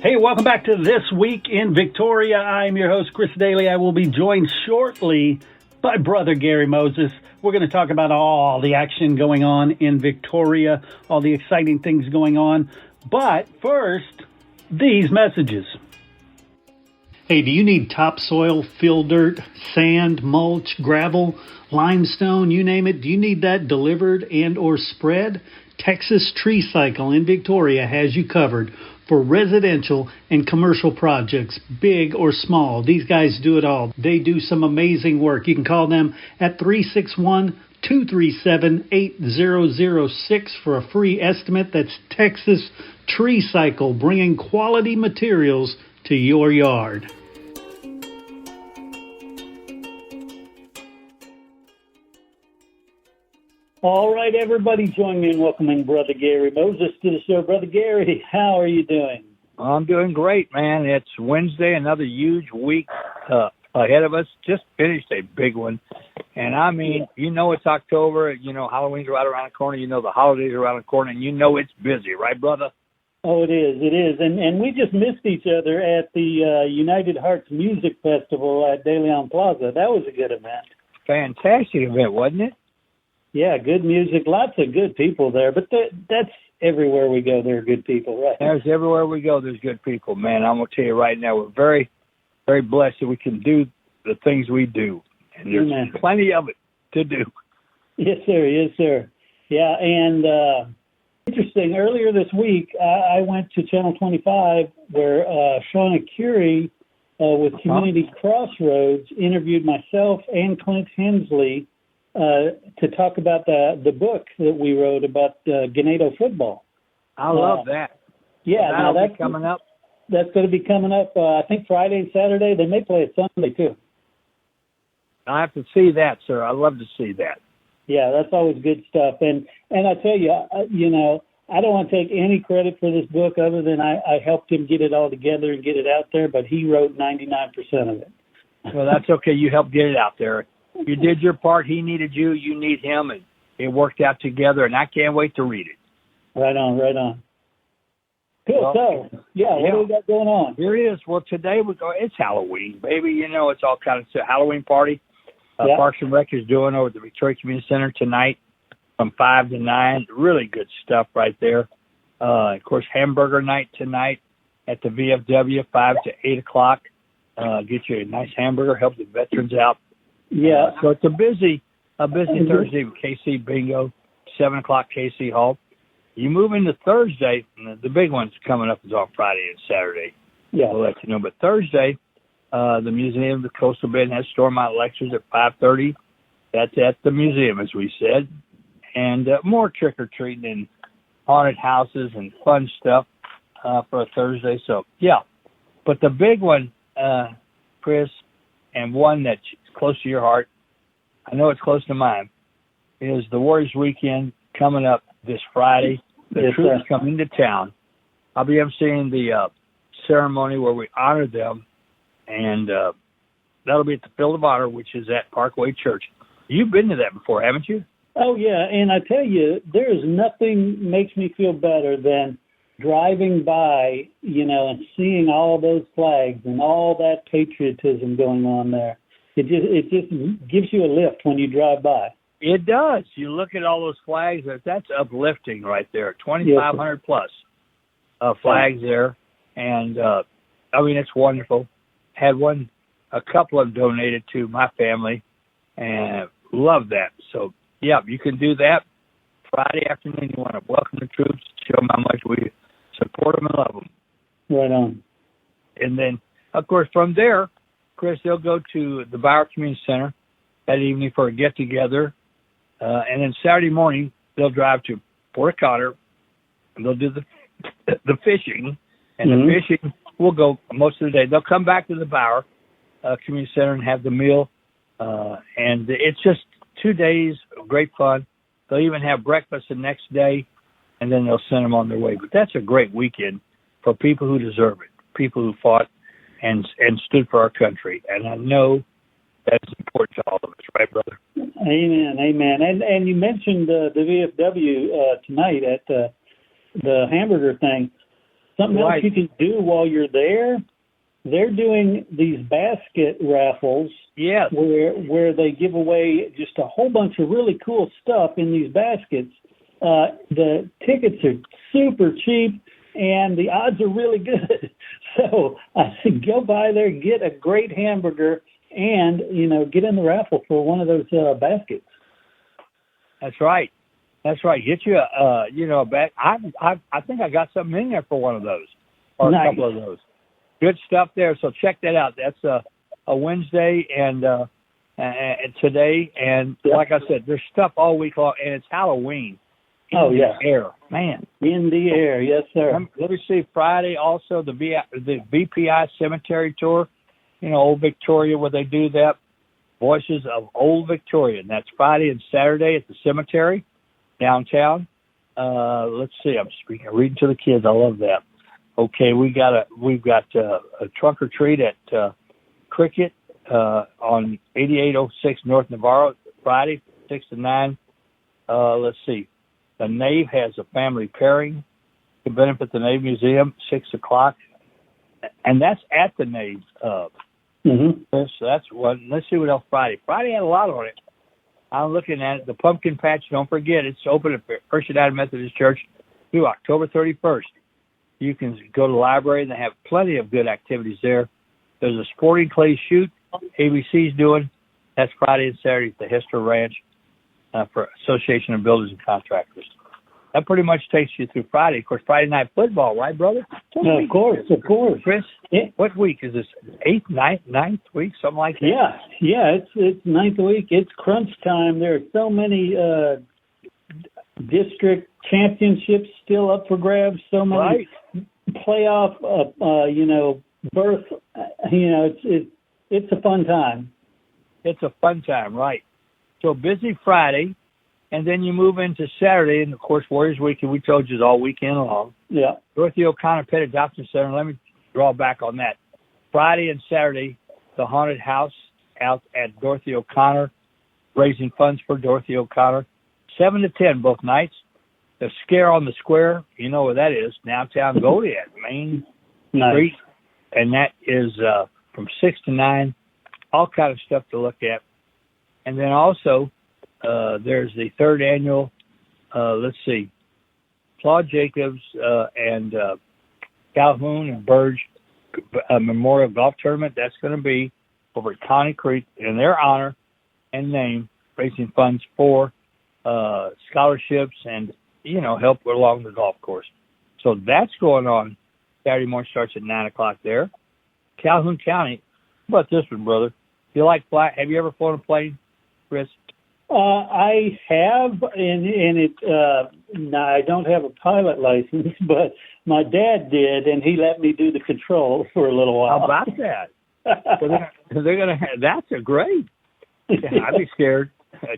Hey, welcome back to This Week in Victoria. I'm your host, Chris Daly. I will be joined shortly by Brother Gary Moses. We're going to talk about all the action going on in Victoria, all the exciting things going on. But first, these messages. Hey, do you need topsoil, fill dirt, sand, mulch, gravel, limestone, you name it? Do you need that delivered and or spread? Texas Tree Cycle in Victoria has you covered for residential and commercial projects, big or small. These guys do it all. They do some amazing work. You can call them at 361-237-8006 for a free estimate. That's Texas Tree Cycle, bringing quality materials to your yard. All right, everybody, join me in welcoming Brother Gary Moses to the show. Brother Gary, how are you doing? I'm doing great, man. It's Wednesday, another huge week ahead of us. Just finished a big one. And, I mean, you know it's October. You know Halloween's right around the corner. You know the holidays are around the corner. And you know it's busy, right, brother? Oh, it is. It is. And we just missed each other at the United Hearts Music Festival at De Leon Plaza. That was a good event. Fantastic event, wasn't it? Yeah, good music, lots of good people there. But that's everywhere we go, there are good people, right? There's everywhere we go, there's good people, man. I'm going to tell you right now, we're very, very blessed that we can do the things we do. And there's plenty of it to do. Yes, sir. Yes, sir. Yeah, and interesting, earlier this week, I went to Channel 25 where Shauna Curie with Community Crossroads interviewed myself and Clint Hensley to talk about the book that we wrote about Ganado football. I love that. Yeah, now that's coming up. That's going to be coming up, I think, Friday and Saturday. They may play it Sunday, too. I have to see that, sir. I love to see that. Yeah, that's always good stuff. And I tell you, you know, I don't want to take any credit for this book other than I helped him get it all together and get it out there, but he wrote 99% of it. Well, that's okay. You helped get it out there. You did your part. He needed you. You need him. And it worked out together, and I can't wait to read it. Right on, right on. Cool. Well, so, what do we got going on? Here it is. Well, today it's Halloween, baby. You know, it's all kind of a Halloween party. Parks and Rec is doing over at the Victoria Community Center tonight from 5 to 9. Really good stuff right there. Of course, hamburger night tonight at the VFW, 5 to 8 o'clock. Get you a nice hamburger, help the veterans out. Yeah. So it's a busy Thursday with KC Bingo, 7 o'clock KC Hall. You move into Thursday, and the big one's coming up is on Friday and Saturday. Yeah. I'll let you know. But Thursday, the Museum of the Coastal Bend has Stormont lectures at 5:30. That's at the museum, as we said. And more trick-or-treating and haunted houses and fun stuff for a Thursday. So, yeah. But the big one, Chris, and one that's close to your heart, I know it's close to mine, is the Warriors Weekend coming up this Friday. The troops coming to town. I'll be emceeing the ceremony where we honor them, and that'll be at the Field of Honor, which is at Parkway Church. You've been to that before, haven't you? Oh, yeah, and I tell you, there is nothing makes me feel better than driving by, you know, and seeing all those flags and all that patriotism going on there. It just gives you a lift when you drive by. It does. You look at all those flags, that's uplifting right there. 2,500 plus flags there. And, I mean, it's wonderful. Had a couple of them donated to my family, and love that. So, yeah, you can do that Friday afternoon. You want to welcome the troops, show them how much we support them and love them. Right on. And then, of course, from there, Chris, they'll go to the Bauer Community Center that evening for a get-together. And then Saturday morning, they'll drive to Port Cotter, and they'll do the fishing. And the fishing will go most of the day. They'll come back to the Bauer Community Center and have the meal. And it's just 2 days of great fun. They'll even have breakfast the next day, and then they'll send them on their way. But that's a great weekend for people who deserve it, people who fought and stood for our country. And I know that's important to all of us, right, brother? Amen, amen. And you mentioned the VFW tonight at the hamburger thing. Something else you can do while you're there, they're doing these basket raffles. Yes. Where they give away just a whole bunch of really cool stuff in these baskets. The tickets are super cheap, and the odds are really good. So I said, go by there, get a great hamburger, and, get in the raffle for one of those baskets. That's right. That's right. Get you a bag. I think I got something in there for one of those, or nice. A couple of those. Good stuff there. So check that out. That's a Wednesday and today. And like I said, there's stuff all week long, and it's Halloween. In the air, man. In the air, yes, sir. Let me see. Friday also the VPI Cemetery Tour. Old Victoria, where they do that. Voices of Old Victoria, and that's Friday and Saturday at the cemetery downtown. Let's see. I'm reading to the kids. I love that. Okay, we've got a trunk or treat at Cricket on 8806 North Navarro Friday 6 to 9. Let's see. The Nave has a family pairing to benefit the Nave Museum 6 o'clock, and that's at the Nave. So that's one. Let's see what else Friday. Friday had a lot on it. I'm looking at it. The Pumpkin Patch. Don't forget, it's open at First United Methodist Church through October 31st. You can go to the library, and they have plenty of good activities there. There's a sporting clay shoot ABC's doing. That's Friday and Saturday at the Hester Ranch for Association of Builders and Contractors. That pretty much takes you through Friday. Of course, Friday night football, right, brother? Of course. Chris, what week is this? 8th, 9th week, something like that? Yeah, it's 9th week. It's crunch time. There are so many district championships still up for grabs, so many playoff, berth. It's a fun time. It's a fun time, right. So busy Friday, and then you move into Saturday, and of course Warriors Weekend, we told you, is all weekend long. Yeah. Dorothy O'Connor Pet Adoption Center, let me draw back on that. Friday and Saturday, the haunted house out at Dorothy O'Connor, raising funds for Dorothy O'Connor, 7 to 10 both nights. The Scare on the Square, you know where that is, downtown Goliad, Main Street, and that is from 6 to 9, all kind of stuff to look at. And then also, there's the third annual, Claude Jacobs and Calhoun and Burge Memorial Golf Tournament. That's going to be over at Connie Creek in their honor and name, raising funds for scholarships and, help along the golf course. So that's going on. Saturday morning starts at 9 o'clock there. Calhoun County, how about this one, brother? You like fly? Have you ever flown a plane, Chris? I have, and I don't have a pilot license, but my dad did, and he let me do the control for a little while. How about that? They're gonna. That's a great. I'd be scared.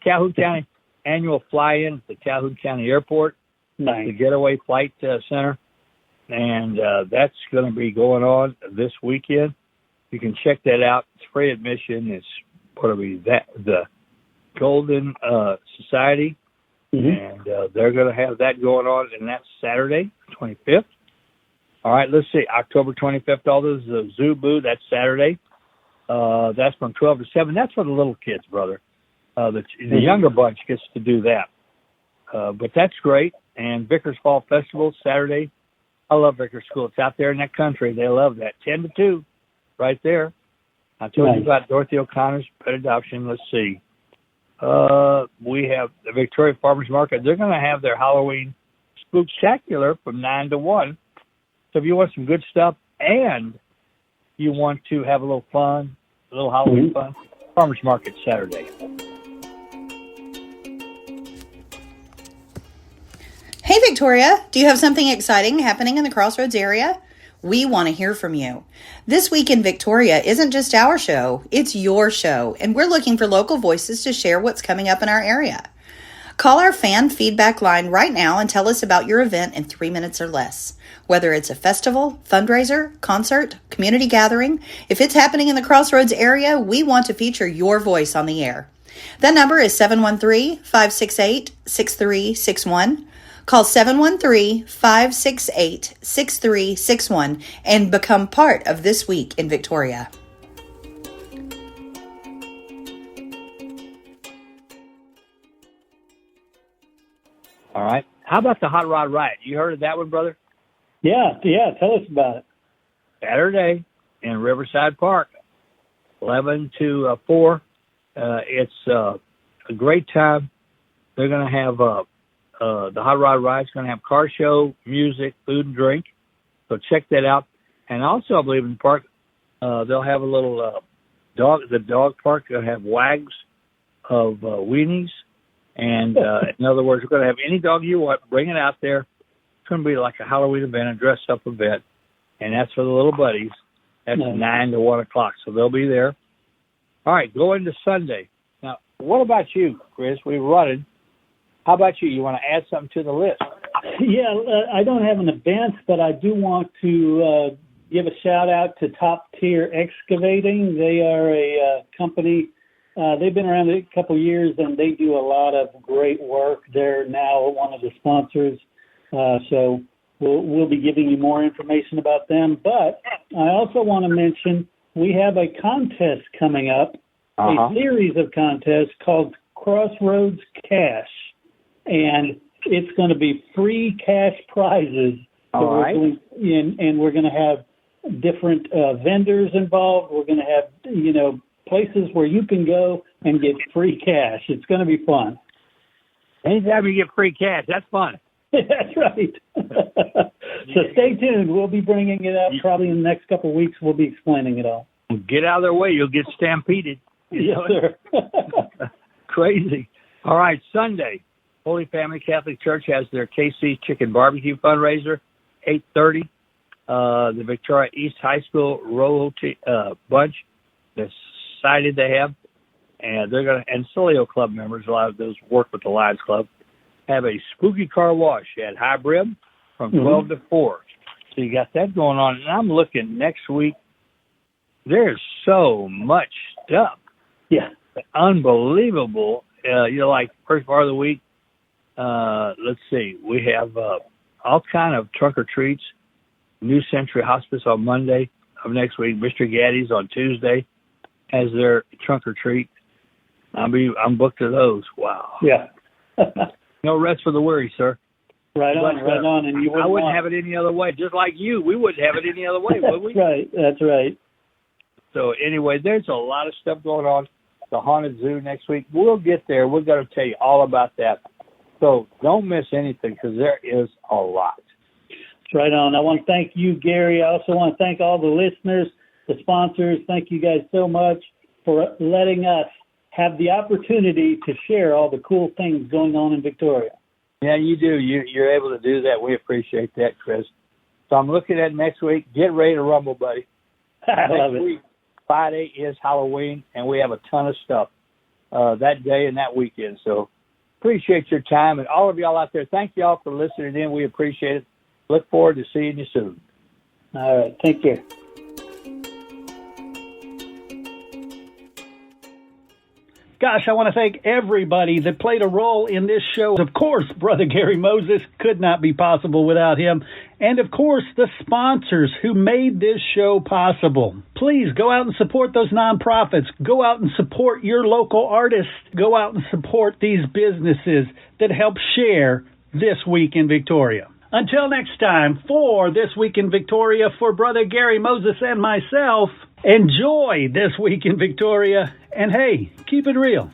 Calhoun County annual fly-in at the Calhoun County Airport, the Getaway Flight Center, and that's going to be going on this weekend. You can check that out. It's free admission. It's the Golden Society, and they're going to have that going on, and that's Saturday, 25th. All right, let's see, October 25th, all those, the Zoo Boo, that's Saturday. That's from 12 to 7. That's for the little kids, brother. The younger bunch gets to do that. But that's great. And Vickers Fall Festival, Saturday. I love Vickers School. It's out there in that country. They love that. 10 to 2, right there. I told you about Dorothy O'Connor's Pet Adoption. Let's see. We have the Victoria Farmers Market. They're going to have their Halloween Spooktacular from 9 to 1. So if you want some good stuff and you want to have a little fun, a little Halloween fun, Farmers Market Saturday. Hey, Victoria, do you have something exciting happening in the Crossroads area? We want to hear from you. This Week in Victoria isn't just our show, it's your show, and we're looking for local voices to share what's coming up in our area. Call our fan feedback line right now and tell us about your event in 3 minutes or less. Whether it's a festival, fundraiser, concert, community gathering, if it's happening in the Crossroads area, we want to feature your voice on the air. That number is 713-568-6361. Call 713-568-6361 and become part of This Week in Victoria. All right. How about the Hot Rod Riot? You heard of that one, brother? Yeah. Tell us about it. Saturday in Riverside Park, 11 to 4. It's a great time. They're going to have the Hot Rod Riot's going to have car show, music, food, and drink. So check that out. And also, I believe in the park, they'll have a little the dog park. They'll have wags of weenies. And in other words, we're going to have any dog you want, bring it out there. It's going to be like a Halloween event, a dress-up event. And that's for the little buddies. That's 9 to 1 o'clock. So they'll be there. All right, going to Sunday. Now, what about you, Chris? We're running. How about you? You want to add something to the list? Yeah, I don't have an event, but I do want to give a shout-out to Top Tier Excavating. They are a company. They've been around a couple of years, and they do a lot of great work. They're now one of the sponsors, so we'll be giving you more information about them. But I also want to mention we have a contest coming up, a series of contests called Crossroads Cash, and it's going to be free cash prizes. All right. And we're going to have different vendors involved. We're going to have, places where you can go and get free cash. It's going to be fun. Anytime you get free cash, that's fun. That's right. So stay tuned. We'll be bringing it up probably in the next couple of weeks. We'll be explaining it all. Get out of their way. You'll get stampeded. Yes, sir. Crazy. All right, Sunday, Holy Family Catholic Church has their KC's Chicken Barbecue fundraiser, 8:30. The Victoria East High School royalty bunch, the society they have, and they're going to, and Solio Club members, a lot of those work with the Lions Club, have a spooky car wash at High Brim from 12 to 4. So you got that going on. And I'm looking next week. There's so much stuff. Yeah. Unbelievable. Like first part of the week, let's see, we have all kind of trunk or treats. New Century Hospice on Monday of next week. Mr. Gaddy's on Tuesday has their trunk or treat. I'm booked to those. Wow. Yeah. No rest for the weary, sir. Right on. And I wouldn't have it any other way. Just like you, we wouldn't have it any other way, would we? That's right. So anyway, there's a lot of stuff going on. The Haunted Zoo next week. We'll get there. We're going to tell you all about that. So don't miss anything because there is a lot. Right on. I want to thank you, Gary. I also want to thank all the listeners, the sponsors. Thank you guys so much for letting us have the opportunity to share all the cool things going on in Victoria. Yeah, you do. You're able to do that. We appreciate that, Chris. So I'm looking at next week. Get ready to rumble, buddy. I love it. Week, Friday is Halloween, and we have a ton of stuff that day and that weekend. So appreciate your time. And all of y'all out there, thank y'all for listening in. We appreciate it. Look forward to seeing you soon. All right. Take care. Gosh, I want to thank everybody that played a role in this show. Of course, Brother Gary Moses could not be possible without him. And of course, the sponsors who made this show possible. Please go out and support those nonprofits. Go out and support your local artists. Go out and support these businesses that help share This Week in Victoria. Until next time, for This Week in Victoria, for Brother Gary Moses and myself, enjoy This Week in Victoria, and hey, keep it real.